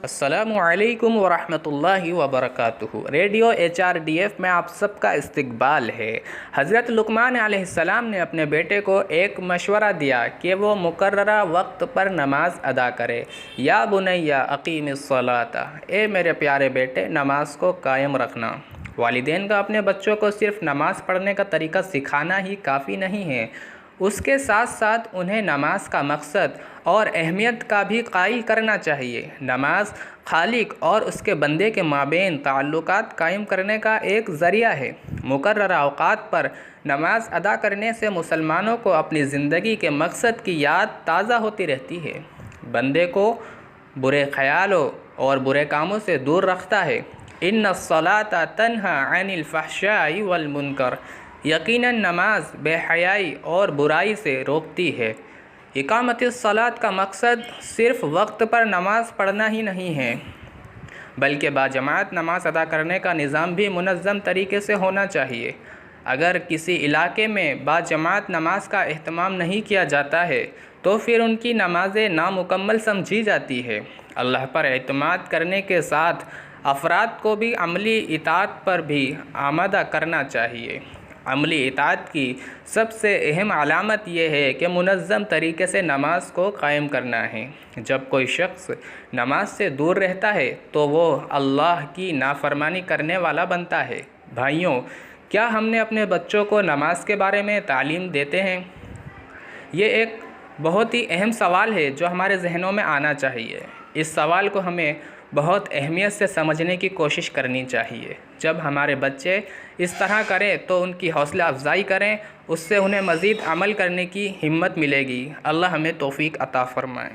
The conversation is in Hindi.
अस्सलामु अलैकुम वरहमतुल्लाहि वबरकातुहू। रेडियो HRDF में आप सबका इस्तकबाल है। हज़रत लुक़मान अलैहिस्सलाम ने अपने बेटे को एक मशवरा दिया कि वो मुकर्ररा वक्त पर नमाज अदा करे। या बुनैया अक़ीमिस्सलाता, ए मेरे प्यारे बेटे, नमाज को कायम रखना। वालिदैन का अपने बच्चों को सिर्फ नमाज पढ़ने का तरीका सिखाना ही काफ़ी नहीं है, उसके साथ साथ उन्हें नमाज का मकसद और अहमियत का भी कायल करना चाहिए। नमाज खालिक और उसके बंदे के माबेन ताल्लुकात कायम करने का एक ज़रिया है। मुकर्ररा औक़ात पर नमाज अदा करने से मुसलमानों को अपनी ज़िंदगी के मकसद की याद ताज़ा होती रहती है, बंदे को बुरे ख़यालों और बुरे कामों से दूर रखता है। इन्नस्सलाता तन्हा अनिल फ़हशाई वल मुनकर, यकीनन नमाज बेहयाई और बुराई से रोकती है। इकामतिस्सलात का मकसद सिर्फ़ वक्त पर नमाज पढ़ना ही नहीं है, बल्कि बाजमात नमाज अदा करने का निज़ाम भी मुनज़्ज़म तरीके से होना चाहिए। अगर किसी इलाके में बाजमात नमाज का एहतमाम नहीं किया जाता है तो फिर उनकी नमाज़ें नामुकम्मल समझी जाती है। अल्लाह पर एतमाद करने के साथ अफराद को भी अमली इताअत पर भी आमादा करना चाहिए। अमली इताअत की सबसे अहम अलामत यह है कि मुनज़्ज़म तरीके से नमाज को कायम करना है। जब कोई शख्स नमाज से दूर रहता है तो वो अल्लाह की नाफरमानी करने वाला बनता है। भाइयों, क्या हमने अपने बच्चों को नमाज के बारे में तालीम देते हैं? ये एक बहुत ही अहम सवाल है जो हमारे जहनों में आना चाहिए। इस सवाल को हमें बहुत अहमियत से समझने की कोशिश करनी चाहिए। जब हमारे बच्चे इस तरह करें तो उनकी हौसला अफजाई करें, उससे उन्हें मज़ीद अमल करने की हिम्मत मिलेगी। अल्लाह हमें तौफ़ीक अता फ़रमाए।